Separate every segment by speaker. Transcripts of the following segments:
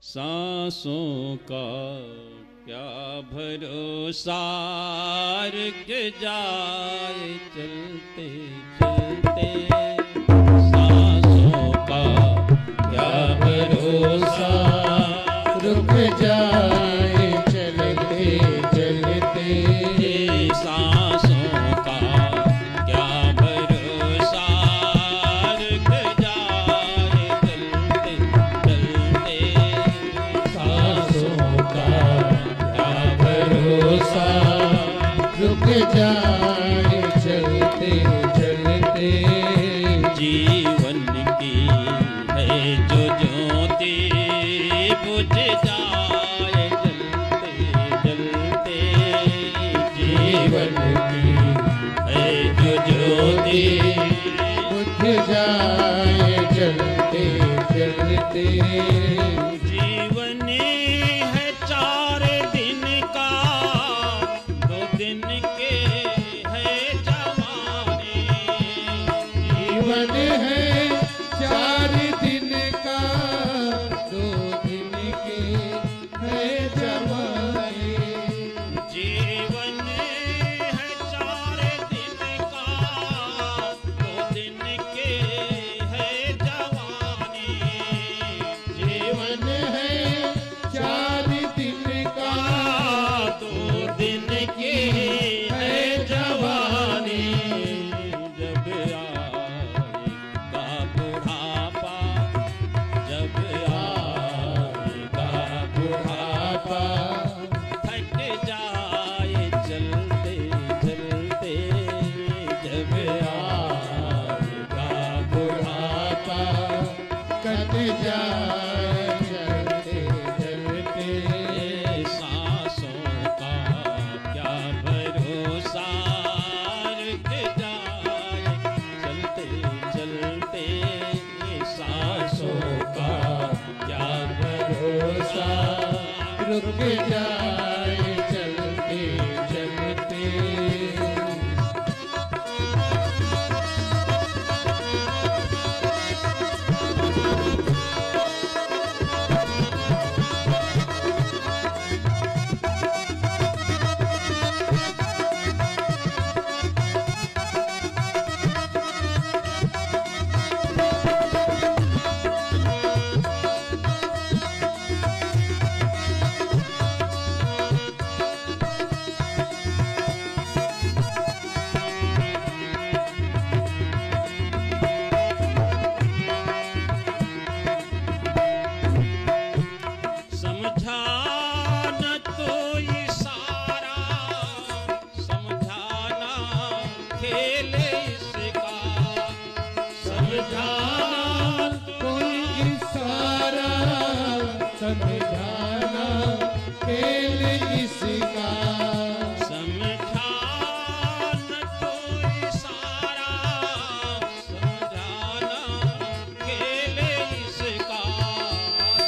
Speaker 1: सांसों का क्या भरोसा, रुक जाए चलते चलते। सांसों का क्या भरोसा,
Speaker 2: रुक जाए चलते चलते।
Speaker 1: सांसों का क्या भरोसा, रुक जाए चलते चलते।
Speaker 2: सांसों का क्या भरोसा, रुक जाए चलते चलते।
Speaker 1: जीवन की है जो ज्योति, बुझ जाए जलते जलते। जीवन की है जो ज्योति,
Speaker 2: बुझ जाए चलते चलते।
Speaker 1: जीवन है 4 दिन का, 2 दिन के है जवानी।
Speaker 2: जीवन है 4 दिन का, 2 दिन की है जवानी।
Speaker 1: जीवन है 4 दिन का, 2 दिन के है जवानी।
Speaker 2: जीवन है 4 दिन का,
Speaker 1: 2 दिन की है जवानी। जब आएगा बुढ़ापा, जब आएगा बुढ़ापा, थक जाए चलते चलते। जब आएगा बुढ़ापा,
Speaker 2: कट जाए चलते चलते।
Speaker 1: सांसों का क्या भरोसा, रुक जाए चलते चलते। सांसों का क्या भरोसा,
Speaker 2: रुक जाए चलते चलते।
Speaker 1: समझाना तो इशारा, समझाना खेल इसका। समझाना
Speaker 2: कोई इशारा, समझाना खेल इसका।
Speaker 1: समझाना तो इशारा, समझाना खेल इसका।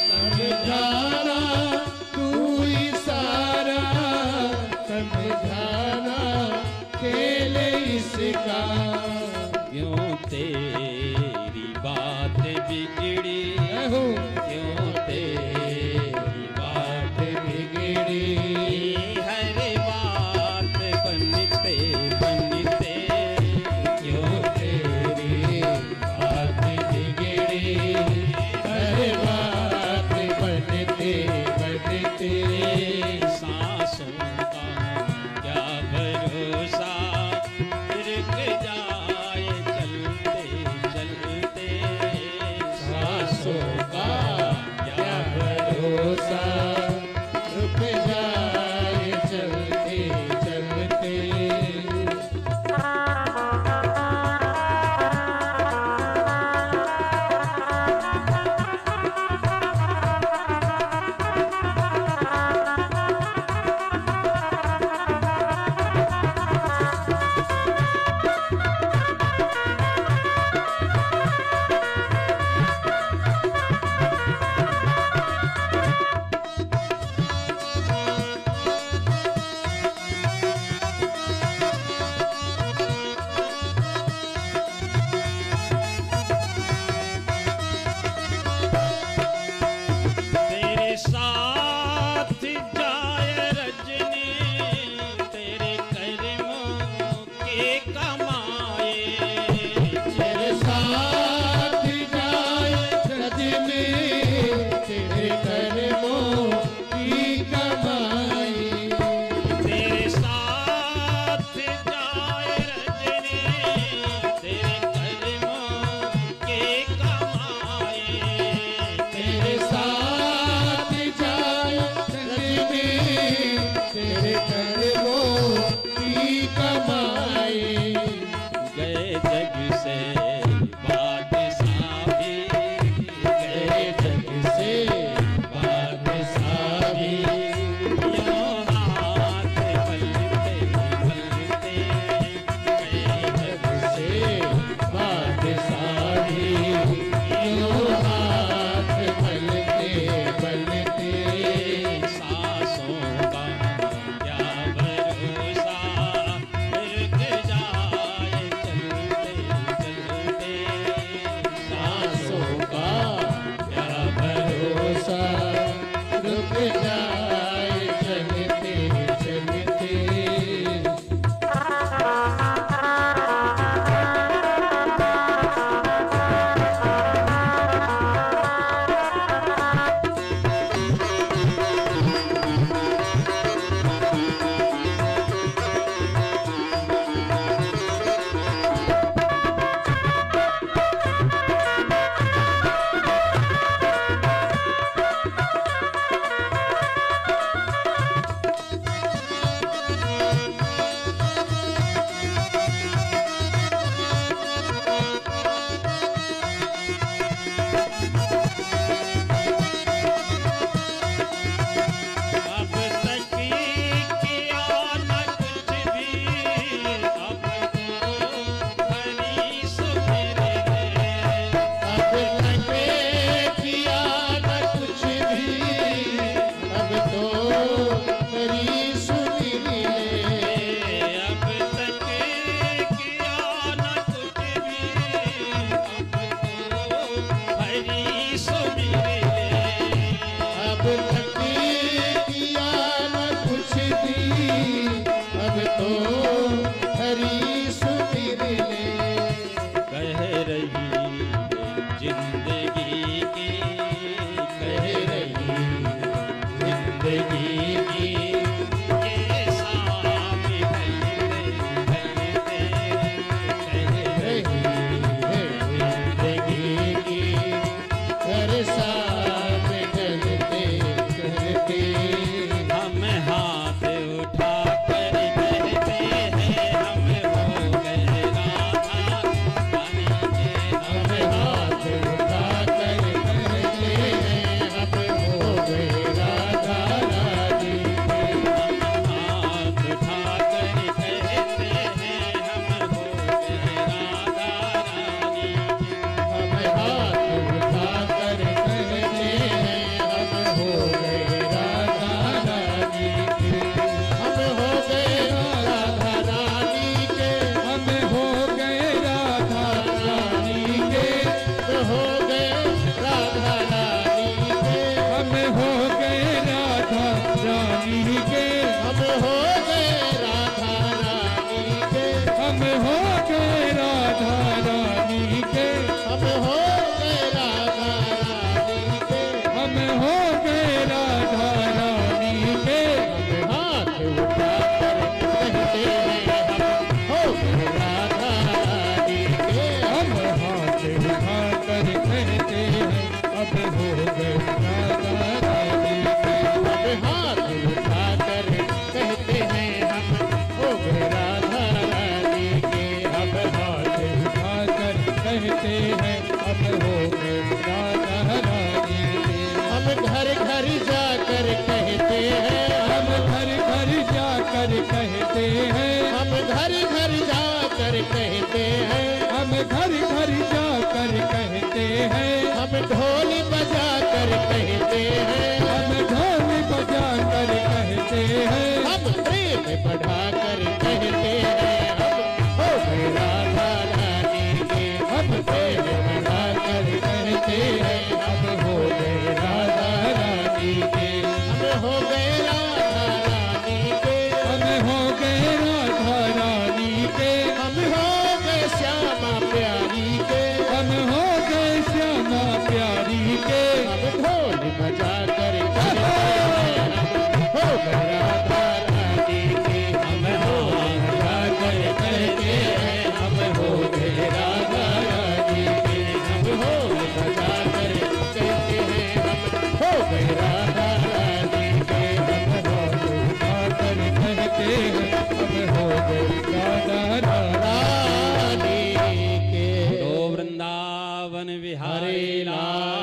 Speaker 2: समझाना तू इशारा, समझाना खेल इसका।
Speaker 1: क्यों तेरी बात बिगड़ी,
Speaker 2: हो
Speaker 1: क्यों तेरी तेरे साथ जाए रजनी तेरे कर्मों के कमाए
Speaker 2: तेरे साथ जाए रजनी तेरे कर्मों की कमाई
Speaker 1: तेरे साथ जाए रजनी तेरे कर्मों के कमाए
Speaker 2: तेरे साथ जाए रजनी तेरे कर्मों की कमाई
Speaker 1: गए जग से बादशाह भी गए जग से बादशाह भी यूं हाथ मलते मलते गए जग से
Speaker 2: बादशाही यूं हाथ मलते मलते
Speaker 1: सांसों का क्या भरोसा रुक जाए चलते चलते
Speaker 2: सांसों का क्या भरोसा रुक जाए चलते चलते
Speaker 1: अब तक किया न कुछ भी अब तो हरी सुमेरे
Speaker 2: अब तक किया न कुछ भी अब तो मेरी सुनी ले
Speaker 1: अब तक किया न कुछ भी अब तो हरी सुमेरे
Speaker 2: अब तक किया न कुछ भी अब तो हरी सुमिर ले
Speaker 1: कह रही जिंदगी की
Speaker 2: कह रही जिंदगी की
Speaker 1: ये सामने ढलते कह
Speaker 2: रही है जिंदगी की घर साथ चलते चलते
Speaker 1: हम हाथ उठा कर कहते हैं हम हो गए राधा रानी के
Speaker 2: हम हाथ उठा कर कहते हैं हम हो गए राधा रानी के
Speaker 1: हम हाथ उठा कर कहते हैं हम हो गए राधा रानी के
Speaker 2: हम हाथ उठा कर कहते हैं हम हो गए राधा रानी के हम हो गए राधा रानी के हम हो गए राधा रानी के हो गए राधा रानी के हम हो गए राधा रानी के हम हो गए राधा रानी के हम हो गए राधा रानी के हम हो गए राधा रानी के हम हो गए राधा रानी के हम हाथ उठा कर कहते हैं हम हो गए राधा रानी के हम हाथ उठा कर कहते हैं अब हो गए राधा रानी के हम हाथ उठा कर कहते हैं हम हो गए राधा रानी के हम हाथ उठा कर कहते हैं अब हो गए राधा रानी के हम घर घर जाकर कहते हैं हम घर घर जाकर कहते हैं हम घर घर जाकर कहते हैं हम घर घर जाकर कहते हैं हम ढोल बजा कर कहते हैं हम ढोल बजा कर कहते हैं हम प्रेम बढ़ा कर कहते हैं हम हो गए राधा रानी के हम प्रेम बढ़ा कर कहते हैं अब हो गए राधा रानी प्यारी के हम ढोल बजा कर कहते हैं हम हो गए राधा रानी के हम ढोल बजा कर कहते हैं हम हो गए राधा रानी के हम ढोल बजा कर कहते हैं हम हो गए राधा रानी के हम ढोल बजा कर कहते हैं हम हो गए राधा रानी के।
Speaker 1: तो वृंदावन विहारी लाल